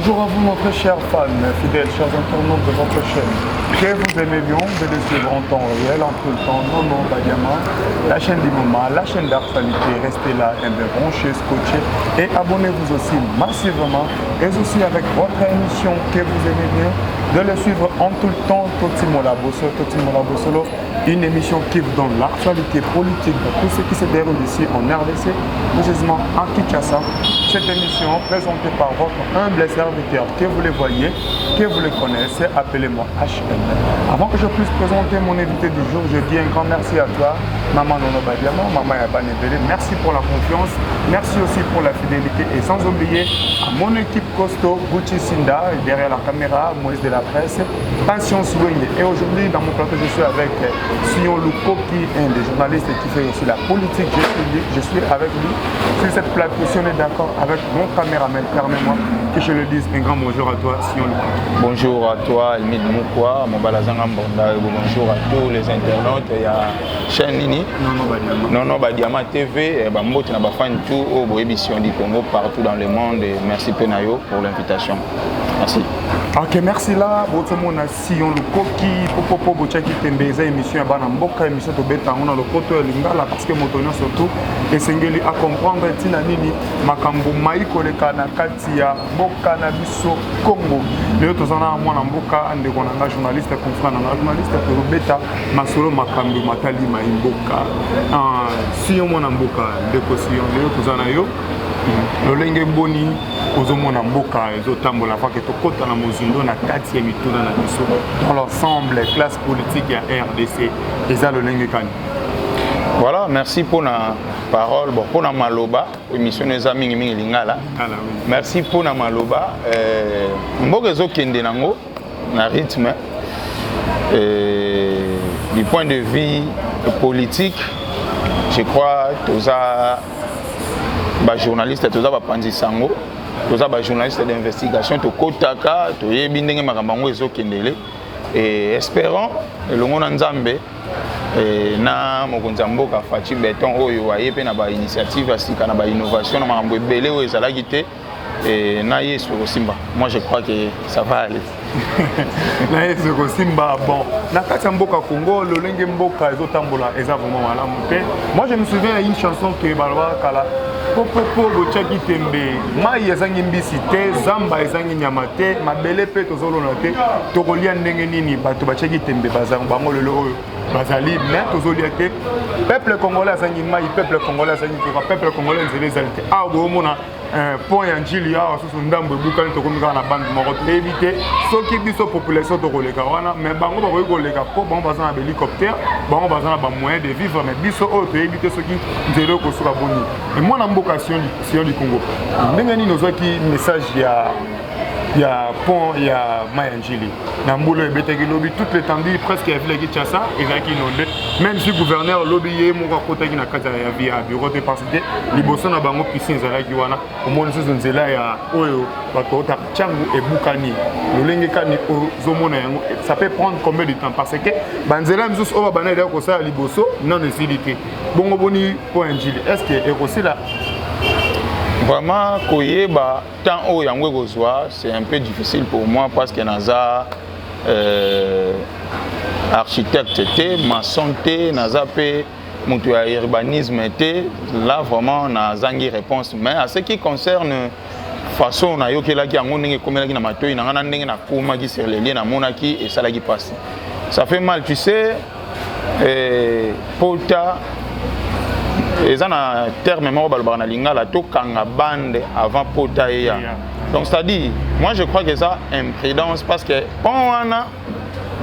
Bonjour à vous, notre chers fans, fidèles, chers internautes de votre chaîne. Que vous aimez bien, de le suivre en temps réel, en tout le temps, Nono Badiama, la chaîne du moment, la chaîne d'actualité. Restez là, branchez, scotchés et abonnez-vous aussi massivement. Et aussi avec votre émission que vous aimez bien, de le suivre en tout le temps, Totimola Bossolo, une émission qui vous donne l'actualité politique de tout ce qui se déroule ici en RDC, précisément à Kinshasa. Cette émission présentée par votre humble serviteur, que vous le voyez, que vous le connaissez, appelez-moi HM. Avant que je puisse présenter mon invité du jour, je dis un grand merci à toi, Maman Nono Badiama, Maman Yabanebele. Merci pour la confiance, merci aussi pour la fidélité et sans oublier à mon équipe costaud, Gucci Sinda, et derrière la caméra, Moïse de la presse, Patience Wenge. Et aujourd'hui, dans mon plateau, je suis avec Sion Lukoki, un des journalistes qui fait aussi la politique. Je suis avec lui sur cette plateau. Si on est d'accord avec mon caméraman, permets-moi que je le dise un grand bonjour à toi, Sion Lukoki. Bonjour à toi, Elmid Moukwa, Mobalazanga Mbonda. Bonjour à tous les internautes. Il y a chaîne Nini, Nono Badiama TV, Bambote Nabafan tout au émission du Congo partout dans le monde. Et merci Penayo pour l'invitation. Merci. Ok, merci là. Botomo na Sion Lukoki, Popo Bochaki Tembeza émission à Banamboka, émission de Beta, on a le poteau Lingala parce que Motonia surtout et Sengeli à comprendre Tina Nini, Makambo Maïko le Kana Katia, Boka Nabiso Congo. Les autres en a moi Namboka, un des journalistes, confrères, un journaliste pour Beta, Masolo Makambo Matali Maïmboka, Sion Monamboka, Deko Sion, les autres en a yo. Lolenge Boni, Ozomona Mboka, Ezotambola, Faketokota na Mozindo, na kati ya mituna na biso. Dans l'ensemble, classe politique et RDC, Eza Lolenge Kani. Voilà, merci pour la parole. Bon, pour la Maloba, émission des amis Lingala. Merci pour la Maloba. Mbogezo Kende Nango, na rythme. Du point de vue politique, je crois que journaliste, tous les Panzi Sango, tous les journalistes d'investigation, tous les Kotaka, tous les Bindenge Makambango et Zokendele. Et espérons, le monde en Zambé, na Mokonzambo ka Fachi Beton, Oyo, Ayepe, na ba initiative, asika na ba innovation, na Makambo Belé, Oyo, Zalagite, et na sur Simba. Moi, je crois que ça va aller. Na sur Simba, bon. Na Katamboka Congo, le Lenge Mboka, Ezotambola, Eza vraiment à la montée. Moi, je me souviens d'une chanson que Balwa Kala. Popo Bochaki Tembe, Mai ezangi mbisi te, Zamba ezangi nyama te, mabele pe tozolona te, tokolia ndenge nini bato bachaki Tembe bazango bango lelo oyo bazali mais tozolia te. Peuple congolais ezangi mai, peuple congolais ezangi koka, peuple congolais nzele ezali te. Ah bomona point ya njili awa susu ndambo ebukani tokomika na bande moko toyebi soki biso population tokoleka wana mais bango bakoki koleka po bango baza na bahélicoptère, bango baza na bamoyen de vivre mais biso oyo toyebi te soki nzela okosuka boni. Et mwana mboka Sion du Congo ndenge nini ozwaki message ya pont ya Mayanjili na mbolo ebetaki lobi toute l'étendue presque ya ville Kinshasa ezalaki inondé, même si gouverneur lobi ye moko akotaki na kati ya via bureau de parce que liboso na bango piscine ezalaki wana omoni susu nzela ya oyo bato ota changu ebukani lolenge kani ozomona yango. Ça peut prendre combien de temps parce que banzela misusu oyo babana elaki kosala liboso non esili te bongo boni pont ya Njili est-ce que ekosila? Vraiment, Koyeba, tant haut yango kozwa, c'est un peu difficile pour moi parce que naza architecte té, maçon té, naza pe mutu ya urbanisme té, là vraiment nazangi réponse. Mais à ce qui concerne façon na yokelaki yango ndenge komelaki na matoyi na ngana ndenge na komaki sur les liens na monaki et ça la qui passe. Ça fait mal, tu sais, Pota et ça na terme mort balbana lingala to kanga bande avant pota ya. Donc c'est-à-dire moi je crois que ça imprudence parce que pendant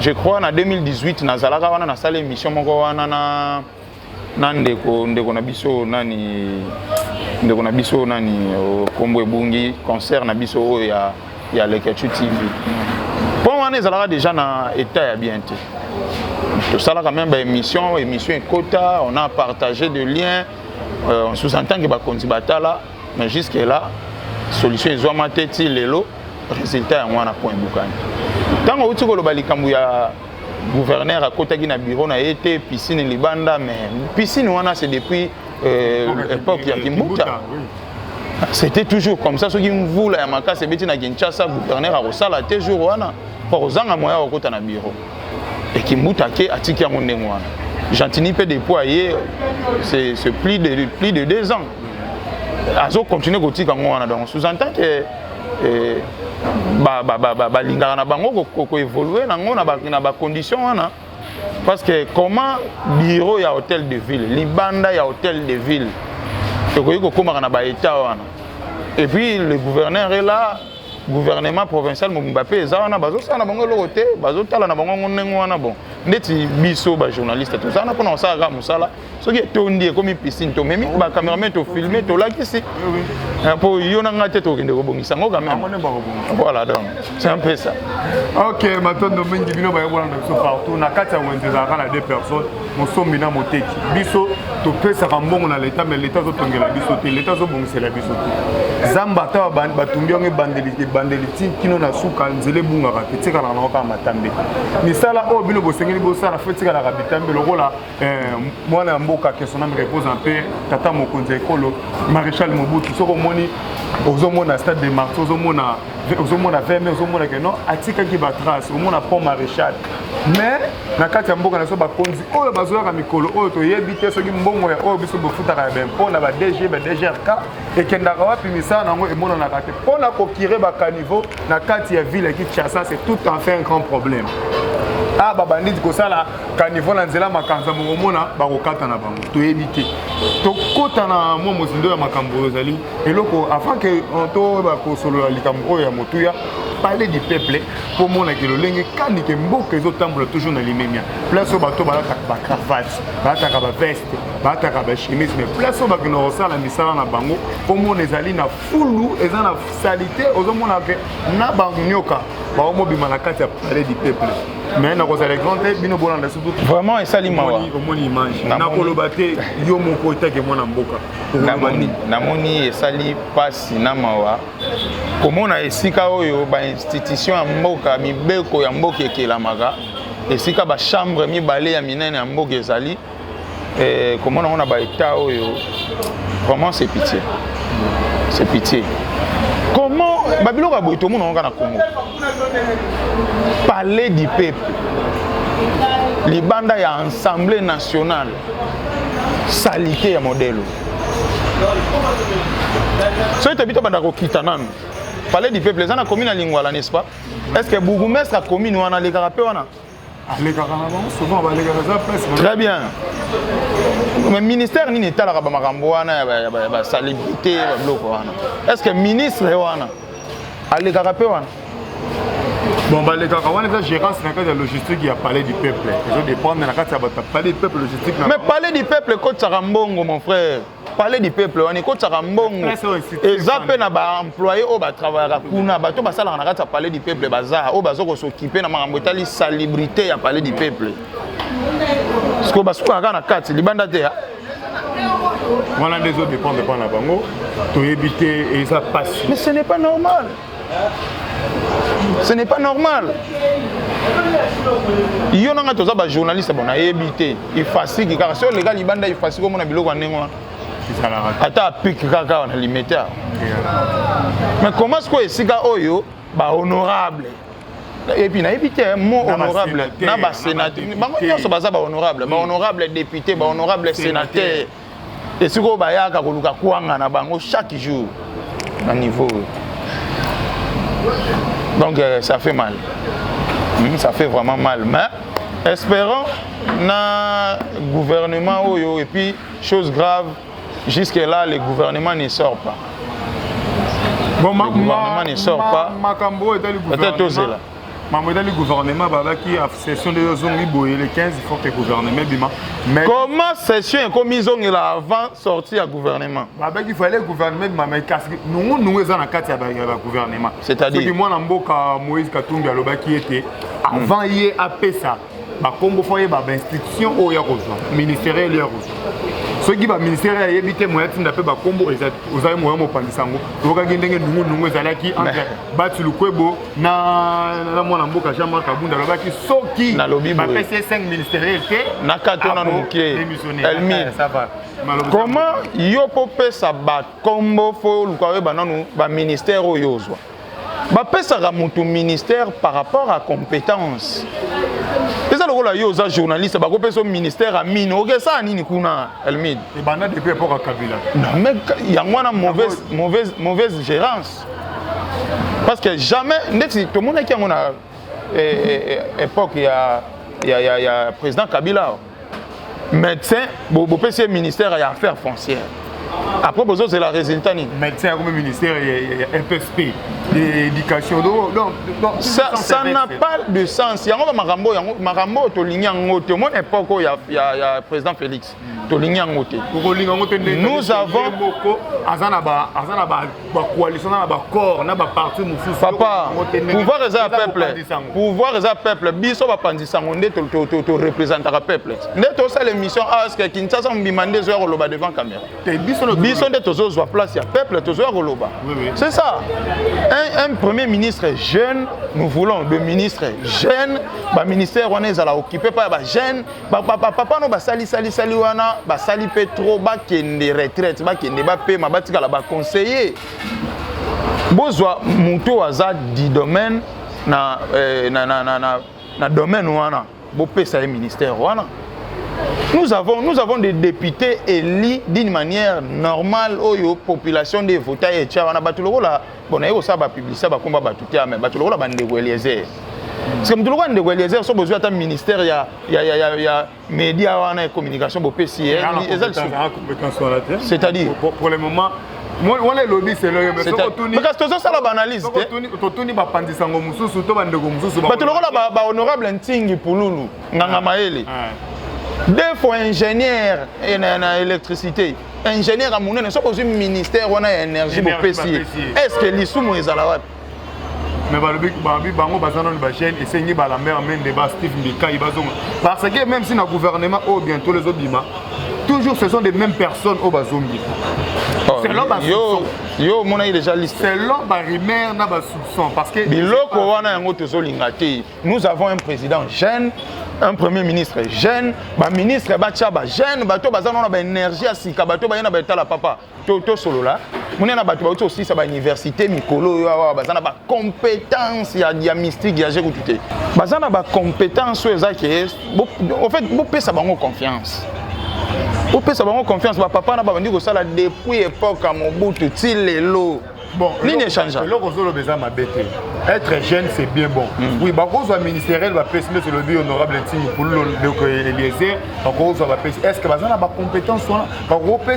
je crois en 2018 na zalaka wana na salle émission moko wana na ndeko na biso nani kombo ebungi concert na biso ya Lekechu TV. Pendant les zalaka déjà na état ya bien té. Tout ça là quand même émission et quota, on a partagé des liens, on sous-entend que bah konzibata là, mais jusque là solution ils ont maté lelo résultat on a point bukani. Tant que tu ko bali kambu ya gouverneur à côté na bureau na été piscine libanda mais piscine wana c'est depuis époque ya Kimbuta. C'était toujours comme ça. Ceux qui voulaient à ma casse, c'est na Kinshasa, gouverneur à Rosala, toujours wana, pour aux ans à moyen au côté na bureau. Et qui moutake à tiki à mon némoine. Gentini peut déployer, c'est plus de 2 ans. Azo continue à tika wana donc sous-entend que lingara na bango ko évoluer na ba condition wana. Parce que comment bureau ya hôtel de ville, libanda ya hôtel de ville. Et puis le gouverneur est là, gouvernement provincial Mbappé est là, bazo ça na bango lokote, bazo tala na bango ngwana bon. Ndeti biso ba journaliste tout ça na pona ça ga musala. Ce qui est tondi comme piscine to même ba cameraman to filmer to là ici. Pour yona ngate to kende ko bongisa ngo quand même. Voilà donc, c'est un peu ça. OK, maintenant no mingi bino ba yobona na biso partout na kati ya wenze za kana 2 personnes, mosomi na moteki. Biso to pesa mbongo na l'état mais l'état zo tongela biso te, l'état zo bongisela biso te. Zamba ta batungi onge bandeli kino na suka nzele bunga ka tika na ka matambe. Misala o bino bosengeli bosala fetika na ka bitambe lokola mwana mboka que son âme repose en paix tata mokonzi ekolo maréchal Mobutu soko moni ozomona stade de Martyrs ozomona VM ozomona que non atika ki ba trace omona pont maréchal mais na kati ya mboka na so bakonzi oyo bazoyaka mikolo oyo toyebi te soki mbongo ya oyo biso bofutaka ya bempo na ba DG ba DGRK ekendaka wapi misala nango emonanaka te mpona kokire bakaniveau na kati ya ville ya Kinshasa c'est tout en fait un grand problème. Ah babanditi kosala caniveau na nzela makanza momona bakokata na bango toyebi te tokota na mwa mozindo ya makambo ezali eloko avant que to bakosolola likambo oyo ya motuya parler du peuple pour mona ke lolenge kandi ke mboka ezotambola toujours na limemia place oyo bato balataka bacravate balataka baveste balataka bachemise mais place oyo bakende kosala misala na bango po mona ezali na fulu eza na salite ozomona ke na banyoka baomobima na kati ya parler du peuple. Mais na kozala grand bino bolanda surtout vraiment esali mawa omoni image na koloba te yo moko etake mwana mboka namoni esali pasi na mawa komona esika oyo ba institution ya mboka mibeko ya mboka ekelamaka esika ba chambre mibale ya minene ya mboka ezali komona ona ba état oyo vraiment c'est pitié comment babiloko ya boye tomona onga na Congo parler du peuple libanda ya assemblée nationale salité ya modèle so ete bito banda kokita nanu parler du peuple eza na commune ya Lingwala n'est-ce pas est-ce que bourgmestre ya commune wana alekaka pe wana alekaka na bango souvent balekaka za presse très bien mais ministère nini etalaka bamakambo wana ya basalubrité ya babiloko wana est-ce que ministre wana alekaka pe wana bon balekaka wana eza gérance na kati ya logistique ya palais du peuple ezodépendre na kati ya bato palais du peuple logistique mais palais du peuple ekotisaka mbongo mon frère palais du peuple wana ekotisaka mbongo eza mpe na baemployé oyo batravaillaka kuna bato basalaka na kati ya palais du peuple baza oyo bazokosokipe na makambo etali salubrité ya palais du peuple sikoyo basukaka kaka na kati libanda te wana nde ezodépendre mpa na bango toyebi te eza pasi mais ce n'est pas normal. Ce n'est pas normal. Il y a un journaliste qui a évité. Il facile car si les gars ils bandent il facile comme on a biloko ndenge wana. Ata pique kaka on a limité. Mais comment est-ce que sika oyo ba honorable et puis na évité mot honorable na ba sénateur. Bango nyonso baza ba honorable, ba honorable député, ba honorable sénateur. Et siko ba yaka koluka kwanga na bango chaque jour à niveau. Donc ça fait mal. Ça fait vraiment mal. Mais espérons na gouvernement oyo et puis chose grave jusque là le gouvernement ne sort pas. Bon, le gouvernement ne sort pas. Peut-être oser là. Le gouvernement qui a session de zone boye le 15 il faut que le gouvernement bima. Mais comment session est comme ils ont là avant sortir à gouvernement. Il fallait le gouvernement mais nous ezana kati ya gouvernement. C'est-à-dire que moi na mboka Moïse Katumbi alobaki était avant hier apesa ba Congo foyer ba institution o ya kozwa ministériel ya kozwa. soki ba ministère yebi te moyen tinda pe ba kombo ezali moyen mopandisa ngo tokaki ndenge nungu ezalaki entre Bati Lukwebo na mwana mboka Jean-Marc Kabunda lobaki soki ba PC 5 ministériel te nakatona nuke Elmid comment yo popesa ba kombo fo lukawe bananu ba ministère oyozwa ba pesa mutu ministère par rapport à compétence. C'est ça le rôle yo za journaliste ba ko pesa ministère à mine OK ça nini kuna Elmid et bana depuis époque à Kabila. Non mais il y a moi mauvaise gérance. Parce que jamais tout le monde qui a époque il y a président Kabila médecin bopé ministère à affaires foncières. Après c'est la résultat ni médecin comme ministère FSP d'éducation donc ça n'a pas de sens. Il y a marambo to ligne en to mon époque il y a président Félix to ligne en nous avons azana ba coalition na ba corps na ba parti mususu papa pouvoir les peuple biso ba pandisa ngonde to représenter le peuple ndeto ça l'émission à ce que Kinshasa mbimande zo loba devant caméra biso ndeto zo zo place ya peuple to zo loba c'est ça un premier ministre jeune nous voulons de ministre jeune ba ministère on est à occuper pas ba jeune papa no ba sali wana ba sali petro ba kende retraite ba kende ba pe ma batika la ba conseiller bozwa muto aza di domaine na domaine wana bo pesa ministère wana. Nous avons des députés élus d'une manière normale aux population des votants et tchawana batuloko la bon ayo ça ba publicité ba komba batutia mais batuloko la bande Eliezer. Parce que mutuloko bande Eliezer so besoin ta ministère ya média wana et communication bo PCL c'est-à-dire pour le moment on est lobby c'est le mais parce que ça la banaliste totuni ba pandisa ngo mususu to bande ngo mususu batuloko la ba honorable Ntingi Pululu nganga maele. Deux fois ingénieur en électricité, ingénieur à mon ne sont pas un ministère on a énergie pour PCI. Est-ce que l'issoumo est à la web? Mais bango bazana ba chaîne et c'est ni ba la mère même débat Steve Mbika ibazonga parce que même si le gouvernement ou bientôt les autres bima toujours ce sont des mêmes personnes au bazongi. C'est l'homme à soupçon. Yo mon a déjà listé. C'est l'homme à rumeur na ba soupçon parce que biloko wana yango tozolingate. Nous avons un président jeune, un premier ministre jeune, ba ministre ba tchaba jeune, bato bazana na ba énergie asika bato ba yana ba tala papa. To solo là. Mon na bato ba aussi ça ba université mikolo bazana ba compétence ya mystique ya jéruté. Bazana ba compétence ezaki en fait bo pesa bango confiance. Au pesa bango confiance ba papa na ba bandi ko sala depuis époque à Mobutu tilelo. Bon, ligne échangeable. Être jeune, c'est bien bon. Oui, bah, quand on ministériel va passer sur le but honorable pour l'Éliezer, est-ce que vous avez des compétences?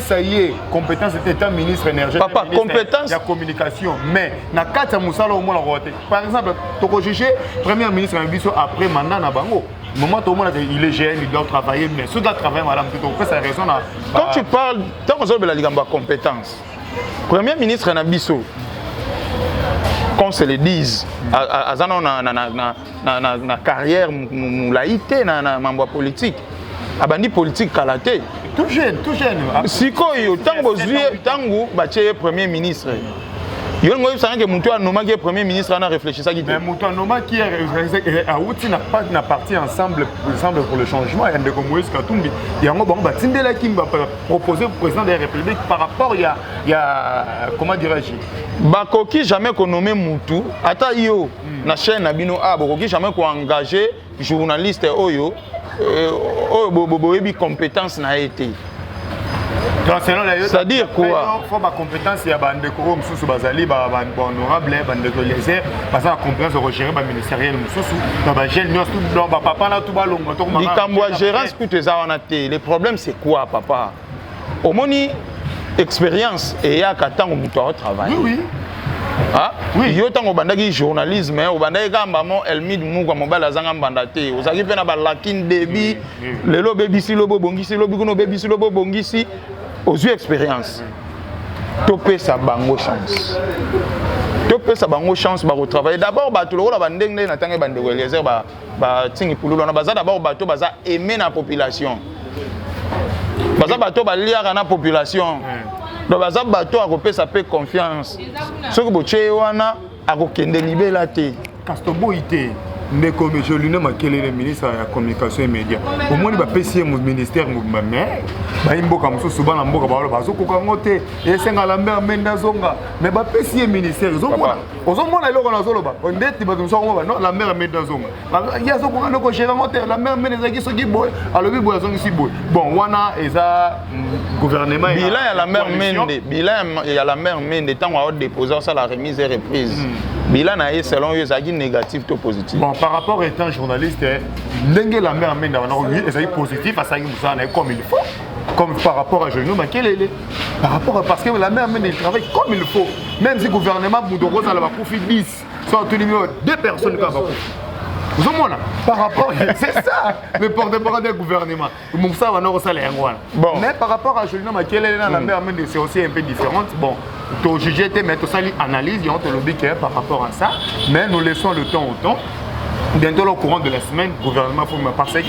Ça y est, compétence d'état ministre énergétique. Papa, compétence. Il y a communication. Mais, dans le cas de au moins par exemple, tu as jugé premier ministre après mandat na bango. Moment où il est jeune, il doit travailler, mais ce doit travailler, madame, tu as raison. Quand tu parles, tant qu'on a la compétence. Premier ministre Nabiso, qu'on se le dise, à na carrière moulaïté, na mambo politique, abandi politique kalaté. Tout jeune. Si quoi, tango baché premier ministre. Il y a un mouton Noma qui est premier ministre, on a réfléchi ça. Mais mouton Noma qui n'a pas parti ensemble pour le changement. Il y a des Moïse Katumbi. Il y a un bon Tindela qui va proposer au président de la République par rapport il y a comment dirais-je Bakoki jamais qu'on nomme Moutou. Ata yo na chaîne Nabino A Bakoki jamais qu'on engagé journaliste Oyo bobo compétence n'a été. C'est-à-dire quoi? Il faut ma compétence, il y a des cours sous Bazali, honorable, des Eliezer, parce que la compétence de recherche ministérielle, papa, gérance, le problème c'est quoi, papa? Au moins, expérience et il y a qu'à temps au travail. Oui. Ah oui, yo tango bandaki journalisme, au bandaki gamba mo Elmid Mugwa mobile azanga bandate. Ozaki pe na ba lakin debi, lelo bebisi lobo bongisi lobo kuno bebisi lobo bongisi. Aux yeux expérience. Topé sa bango chance. Topé sa bango chance ba retravailler. D'abord ba tout le rôle ba ndenge na tanga bande Eliezer ba tingi pululu na baza d'abord bato baza aimer na population. baza bato baliaka na population donc baza bato akopesa pe confiance soki botie wana akokende libela te kasi toboyi te ndeko Jolino Makelele ministre ya communication et média omoni bapesi ye ministère mobimba mais bayimboka mosusu bana mboka balo bazokoka ngo te esenga Lambert Mende azonga mais bapesi ye ministère ozomona eloko nazoloba ndeti bato mosusu ngo non Lambert Mende azonga ye azokoka ndeko gérer ngo te Lambert Mende ezalaki soki boye alobi boye azongisi boye bon wana eza gouvernement bilan ya Lambert Mende ntango aodéposer osala remise et reprise bilan na ye selon yo ezalaki négatif to positif. Bon, par rapport à étant journaliste, Ndenge Lambert Mende est positif, comme il faut. Comme par rapport à Jolino Makelele. Par rapport parce que Lambert Mende travaille comme il faut. Même si le gouvernement Boudoro a profit 10, soit tout numéro 2 personnes qui ont vous avez par rapport, c'est ça, le porte-parole du gouvernement. Bon. Mais par rapport à Jolino Makelele, Lambert Mende c'est aussi un peu différent. Bon, tu juges, mais tu as analyse, il y a un par rapport à ça. Mais nous laissons le temps au temps. Bientôt au courant de la semaine, le gouvernement faut me parce que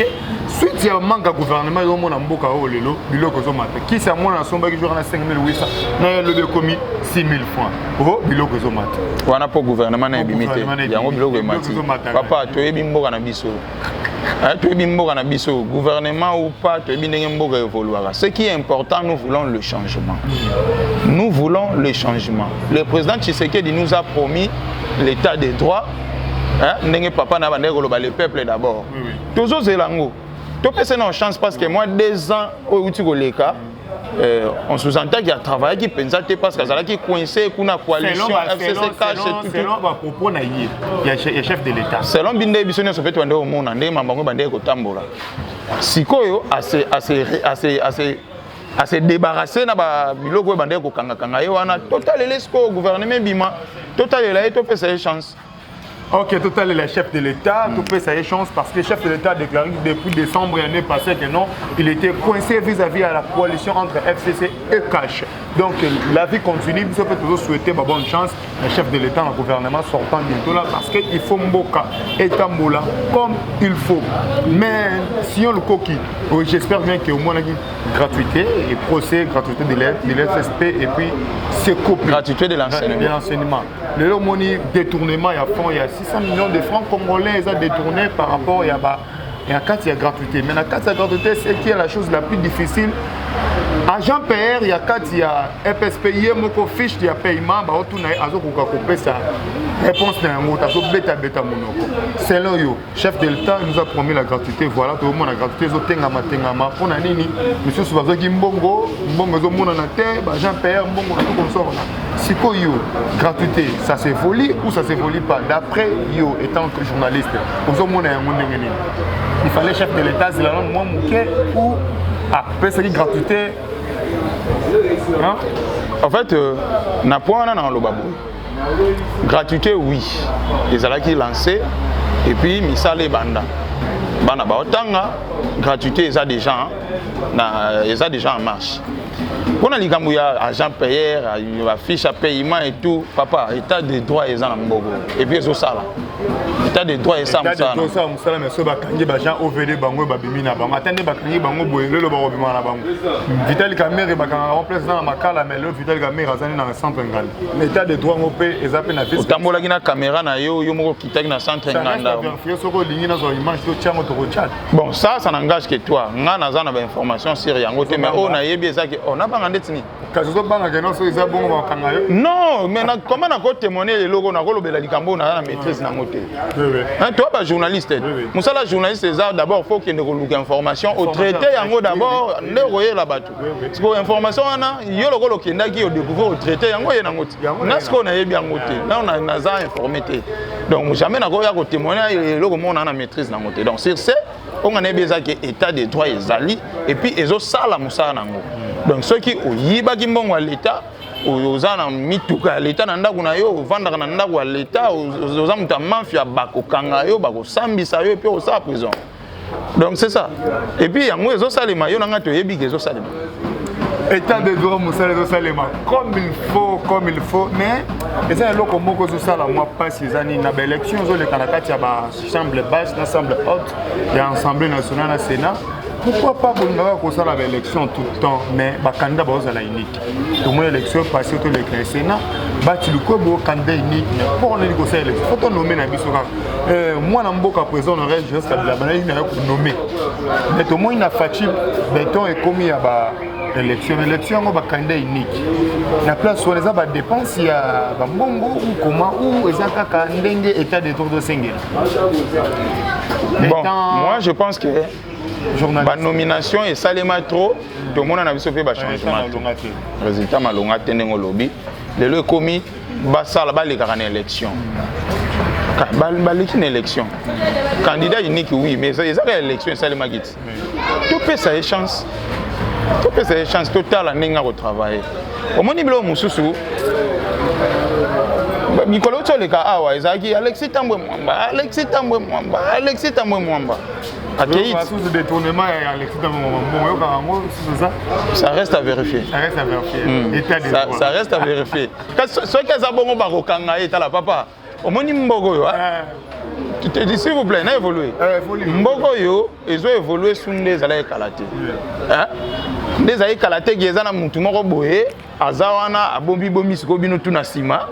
suite à manque de gouvernement, il y a un mboka au lelo, biloko zomata. Qui c'est moi na somba qui joue na 5800, na le de commis 6000 francs. Oh, biloko zomata. Wana po gouvernement na bimité. Yango biloko mati. Papa, to yebi mboka na biso. To yebi mboka na biso, gouvernement ou pas, to yebi ndenge mboka évoluera. Ce qui est important, nous voulons le changement. Nous voulons le changement. Le président Tshisekedi nous a promis l'état des droits. Ndenge papa na bande koloba le peuple d'abord. Tozo zelango. To pese na chance parce que moi 2 ans au uti koleka on sous-entend qu'il y a travaillé qui pensa te parce que ça qui coincé kuna coalition FCC cache tout. Selon ba propos na yi, il y a chef de l'état. Selon binde bisoni so fait wande au monde ndenge mambango bande ko tambola. Sikoyo assez débarrasser na ba biloko bande ko kanga kanga ye wana total lesco gouvernement bima total la to pese chance. Ok, total est le chef de l'État, tout peut ça chance parce que le chef de l'État a déclaré depuis décembre l'année passée que non, il était coincé vis-à-vis à la coalition entre FCC et Cash. Donc la vie continue, nous peut toujours souhaiter bonne chance le chef de l'État, le gouvernement sortant bientôt là parce qu'il faut Mboka et Tambola comme il faut. Mais si on le coquille, j'espère bien qu'au moins il y a gratuité et procès, gratuité de l'FSP et puis c'est coupé. Gratuité de l'enseignement. Le money détournement, il y a fond, il y a 600 millions de francs congolais, ils ont détourné par rapport à quand il y a gratuité. Mais quand il y a gratuité, c'est qui est la chose la plus difficile. Agent PR, il y a quand il y a FSP, il y a mon fiche de paiement, il y a ça. Réponse d'un mot, bêta monoko. C'est là, chef de l'État nous a promis la gratuité. Voilà, tout le monde a gratuité. Tengama. On a nini, monsieur Soubazaki Mbongo, Mbongo Monana terre, agent PR, Mbongo, tout comme ça. Si quoi gratuité, ça s'évolue ou ça s'évolue pas. D'après yo, étant que journaliste, il fallait chef de l'État, c'est la langue moi ou après cette gratuité. Hein? En fait, na point dans le babou. Gratuité, oui. Les ala qui lancé et puis misale banda. Bana ba otanga gratuité ils a déjà en marche. Pour les gens qui ont agent payeur, fiche à paiement et tout, papa, état de droit est en Mbogo. Et puis c'est ça là. État de droit est en ça. Tout ça, musala mais so ba kangi ba gens OVD bango ba bimina bango. Attendez ba kangi bango boyele lo ba bimana bango. Vital Kamerhe ba kanga remplace dans makala mais le Vital Kamerhe azani dans le centre ngal. L'état de droit ngopé ezape na visi. Otambola kina caméra na yo moko kitaki na centre nganda. Bon, ça n'engage que toi. Nga naza na ba information sur yango te mais on a yebi ezaki on a pas ngandetini. Non, mais comment on a témoigné les logos, on a likambo na maîtrise na moté. Toi, bah journaliste. Moussala journaliste, d'abord faut qu'il y ait des informations au traité yango d'abord les royer là-bas. Parce que information on a yo logo lo kenda qui au découvert au traité yango yena ngoti. Nasko na yebi yango te. Là on a naza informé te. Donc jamais na ko ya ko témoigner les logos on a maîtrise na moté. Donc sur c'est on a bien que état des droits ezali et puis ezo sala musala nango. Donc ceux qui oyiba kimbongo à l'état ozana mituka l'état na ndako na yo vandaka na ndako ya l'état oza muta mafia bakokanga yo bakosambisa yo et puis osa prison. Donc c'est ça. Et puis yango ezo salema yo nanga to yebi ke ezo salema. État de droit musala ezo salema comme il faut mais eza eloko moko ezo sala moi passe ezani na ba élection zo le kanakati ya ba chambre basse na chambre haute ya assemblée nationale na Sénat. pourquoi pas bolingaka kosala baélection tout le temps mais bacandidat bazala unique tomoni élection passé toleka ya sénat batiluko bo candidat unique mais mpo nani kosala élection fo tonome na biso kaka mwana mboka président honoraire Joseph Kabila banali naya konome mais tomoni na faci beton ekomi ya élection yango bacandidat unique na place wana eza badépense ya bambongo ou comment ou eza kaka ndenge état de tour tosengela. Bon, moi je pense que la nomination est salement trop. Tout le monde a fait un changement. Résultat, malonga tenengo lobby. Le lieu commis, basa là-bas les grandes élections. Une élection. Candidat unique, oui, mais ça, il y a une élection, ça les magits. Tout peut ça chance. Tout peut ça chance totale à n'enga au travail. Au moins niveau mususu. Mikolo tsoleka awa ezaki Alexis Tambwe Mwamba. Akei sous détournement et Alexis Tambwe Mwamba. Ça reste à vérifier. Ça reste à vérifier. Ce que ça bon bakokanga etala papa. Omoni mbogo yo. S'il vous plaît, n'a évolué. Mbogo yo, ils ont évolué sous des allées kalaté. Des allées kalaté qui ezana mutu moko boye, azawana abombi bombi siko bino tuna sima.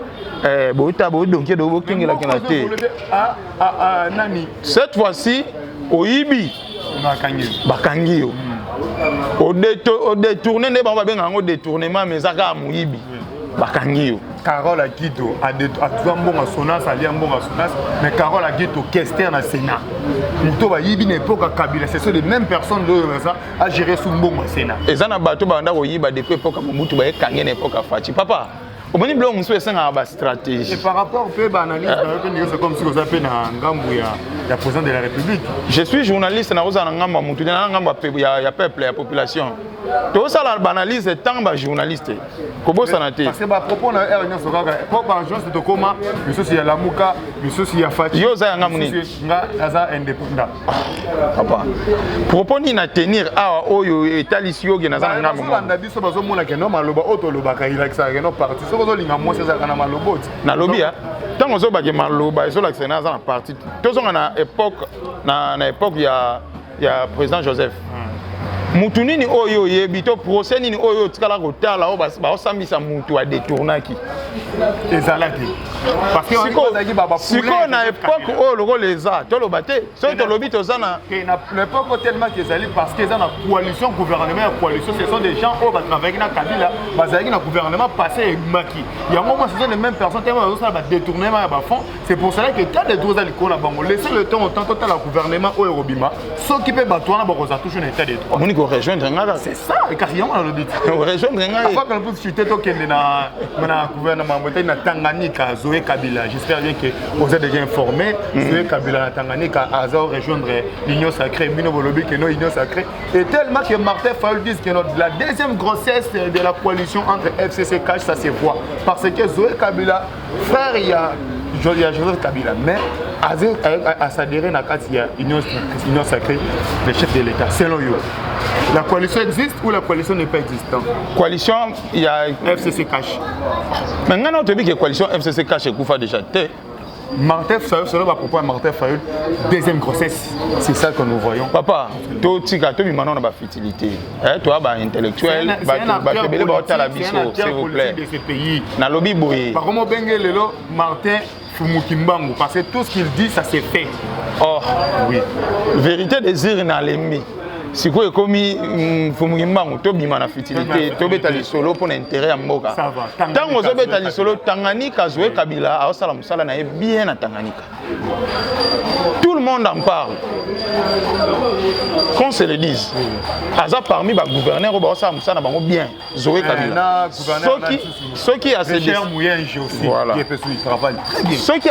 Cette fois-ci, au Ibi, Bakangio. Au détourné, au détournement, mais ça a Ibi. Bakangio. Carole Aguito a tout bon à Sonas, a lié un bon à Sonas, mais Carole Aguito, Kester dans le Sénat. Moutoba Ibi n'est pas Kabila, ce sont les mêmes personnes à gérer sous le bon au Sénat. Et ça n'a pas tout banda au Iba depuis l'époque où Moutoba est Kangé l'époque à Fati. Papa. Stratégie. Et par rapport à l'analyse, c'est comme si vous avez la président de la République. Je suis journaliste, il y a peuple, il y a population. Tout ça, l'analyse est tant journaliste. Comment ça n'a été? Parce que à propos de l'agence de Tokoma, il y a la Mouka, il y a Fatih, il y a indépendant. Papa, propos ni na tenir à Oyo et Talisio qui n'a pas de na lobby tant on zoba ke maloba ezo la sénat na parti tous on na époque il y a président Joseph mutu nini oyo yebito procès nini oyo tikala kotala o ba osambisa mutu a détournaki ezalaki parce que siko na époque oyo loko leza to lobate so to lobi to zana na l'époque tellement que ezali parce que ezana coalition gouvernement coalition ce sont des gens au ba travailler na Kabila bazali na gouvernement passé maki yango moi ce sont les mêmes personnes tellement ça ba détournement ba fond c'est pour cela que quand les deux ali ko la bango laisser le temps autant total la gouvernement au Robima s'occuper ba toi na ba ko za toucher l'état de droit rejoindre Ngara. C'est ça, et carrément on le dit. Rejoindre Ngara. Avant qu'on puisse chuter au gouvernement, na Tanganyika, Zoé Kabila. J'espère bien que vous êtes déjà informés. Zoé Kabila na Tanganyika a rejoindre l'Union Sacrée, Mino Bolobi qui est l'Union Sacrée. Et tellement que Martin Fayol dit que la deuxième grossesse de la coalition entre FCC Cash, ça se voit. Parce que Zoé Kabila, frère, il y a Joseph Kabila, mais à s'adhérer à l'Union Sacrée, le chef de l'État, selon eux. La coalition existe ou la coalition n'est pas existante? Coalition, il y a FCC Cash. Maintenant, on te dit que la coalition FCC Cash est Koufa déjà. Martin Fayol, selon ma propos, Martin Fayol, deuxième grossesse. C'est ça que nous voyons. Papa, toi, tu as maintenant une fertilité. Toi, intellectuel, s'il vous plaît. De ce pays. Na lobby boy. Par contre, Martin Fumukimbangu, parce que tout ce qu'il dit, ça s'est fait. Oh, oui. Vérité désir dans l'ennemi. Si vous avez commis Fumukimbangu, tu as mis la fertilité, tu as mis le solo pour l'intérêt à Mboka. Ça va. Tant que vous avez mis le solo, Tanganyika, Zoé Kabila, a bien à Tanganyika. Tout le monde en parle. Qu'on se le dise. Aza parmi les gouverneurs, ça va bien. Zoé Kabila. Ceux qui a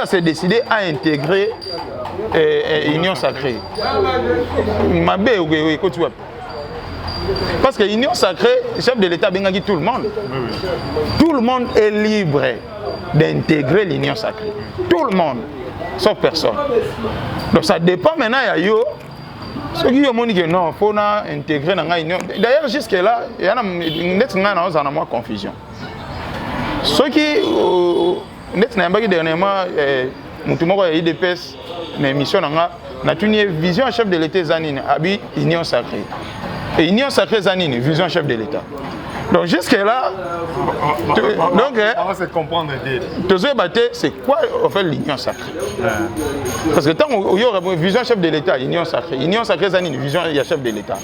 se décidé à intégrer l'Union Sacrée. Parce que l'Union Sacrée, le chef de l'État a dit tout le monde. Tout le monde est libre d'intégrer l'Union Sacrée. Tout le monde. Sauf personne. Donc ça dépend maintenant de yo. Ceux qui ont dit que non, il faut intégrer dans l'Union. D'ailleurs, jusque-là, il y a une confusion. Ceux qui ont dit dernièrement, nous avons eu des une émission Natuni vision chef de l'État Zanine, abi union sacrée. Et union sacrée Zanine, vision chef de l'État. Donc jusque-là, on va se comprendre. C'est quoi en fait l'union sacrée? Parce que tant qu'il y aura une vision chef de l'État, union sacrée Zanine, vision il y a chef de l'État.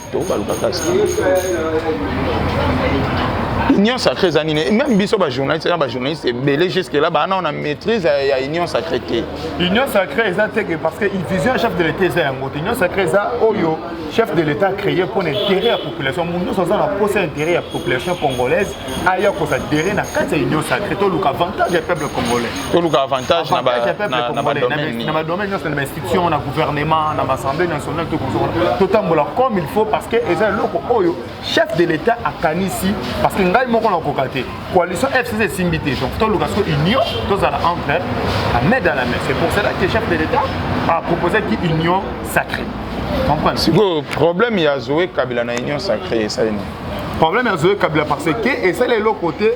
Union sacrée Zanine, même biso ba journaliste c'est belé jusque là on a maîtrise à union sacrée. Union sacrée parce que vision chef de l'État c'est un mot. Union sacrée ça oyo chef de l'État créé pour l'intérêt à la population. Nous sommes en poser intérêt à la population congolaise ailleurs que ça derrière na carte union sacrée tout le avantage du peuple congolais. Tout le avantage na domaine dans l'institution, na gouvernement, na assemblée nationale tout tambola comme il faut parce que eza loko oyo chef de l'État a kanisi parce que coalition FCC Simbité, donc tout le cas union, tous à entre à mettre dans la main. C'est pour cela que le chef de l'État a proposé une union sacrée. Comprenez? Le problème il y a Zoé Kabila na union sacrée, ça. Le problème il y a Zoé Kabila parce que et c'est l'autre côté.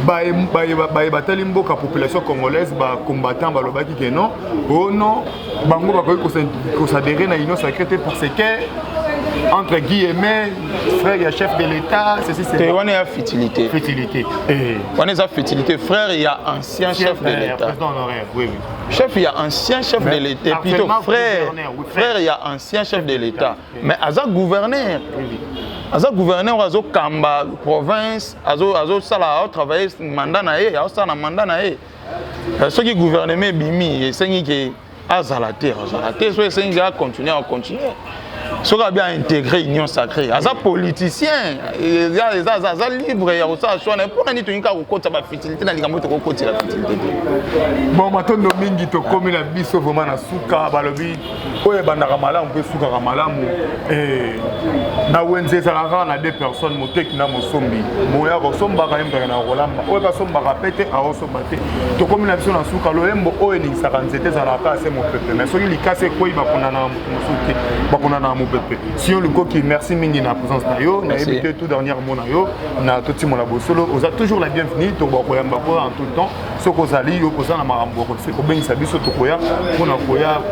Batali mboka population congolaise ba combattant ba lobaki que non oh non bango ba ko s'adhérer na union sacrée parce que entre guillemets frère il y a chef de l'État ceci c'est on est à futilité on est à futilité frère il y a ancien chef de l'État président honoraire oui chef il y a ancien chef de l'État plutôt frère il y a ancien chef de l'État mais aza gouverneur aza gouverneur azo kamba province azo sala travailler mandat na ye azo sala mandat na ye ceux qui gouvernement bimi et sengi que azalater so sengi a continuer ceux qui a bien intégré union sacrée aza politicien aza libre ya ça choix pour nani tunika ko kota ba futilité na likambo to ko kota la futilité bon matondo mingi to komi na biso vraiment na suka balobi oye bandaka malamu pe suka ka malamu na wenze ezalaka na deux personnes moteki na mosombi moya kosombaka ye mutaka na kolamba oyo basombaka pete aosomba te tokomi na biso na suka loyembo oyo eningisaka nzete ezalaka ase mopepe mais soki likasi ekweyi bakondana mosusu te bakondana na mopepe si on lukoki merci mingi na présence na yo nayebi te tout dernier mot na yo na totimola bosolo oza toujours la bienvenue tokoyamba ko en tout temps soki ozali yo koza na makambo kobengisa biso tokoya mpona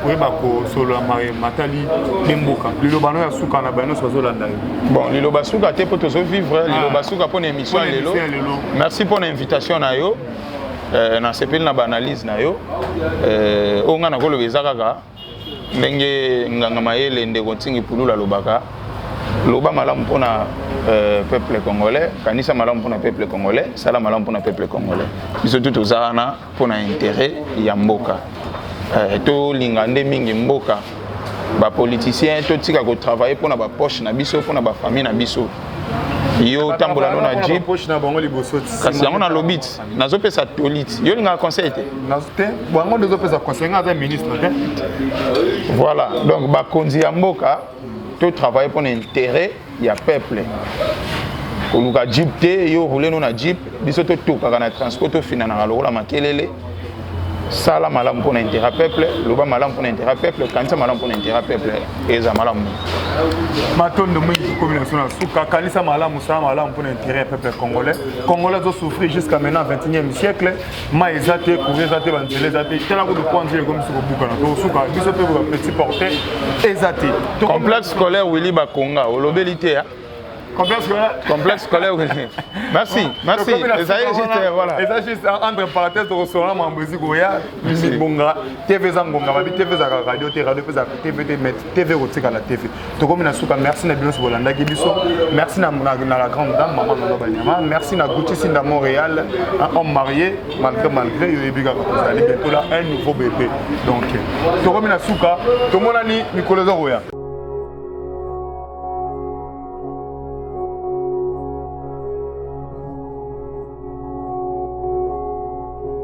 koyeba kosolola matali mpe mboka liloba no ya suka na banyonso bazolanda yo bon liloba suka te mpo tozovivre liloba suka mpona émission ya lelo merci mpona invitation na yo na sepeli na baanalyse na yo oyo ngai nakoloba eza kaka ndenge nganga mayele ndeko ntingi pulula alobaka loba malamu mpona peuple congolais kanisa malamu mpona peuple congolais sala malamu mpona peuple congolais biso tu toza wana mpona intérêt ya mboka tolinga nde mingi mboka bapoliticien totika kotravaille mpona bapoche na biso mpona bafamille na biso yo tambola no na jeep kasi yango nalobi ti nazopesa toliti yo lingaka conseil te bango ndezopesa conseil nga aza ministre te voilà donc bakonzi ya mboka totravaille mpona intérêt ya peuple koluka jeep te yo roule no na jeep biso totokaka na transport tofinanaka lokola makelele sala malamu mpona intérêt peuple loba malamu mpona intérêt peuple kanisa malamu mpona intérêt peuple eza malamu matondo mwingi combinaison na suka kanisa malamu sala malamu mpona intérêt peuple congolais zo souffrir jusqu'à maintenant 21e siècle ma eza te courrier eza te banzela eza te tala ko koanzi le komisi kobuka na to suka biso pe ba petit porter eza te complexe scolaire Willy Bakonga olobeli te ya complexe scolaire merci voilà et ça juste entre parenthèses de restaurant mambozi goya bonga TV zangonga babi TV za radio peza TV TV rotika la TV to comme na suka merci na bino bolanda ki biso merci na la grande dame maman no banyama merci na Gucci Sinda Montréal un homme marié malgré yo ebiga ko zali bientôt là un nouveau bébé donc to comme na suka to monani Nicolas Roya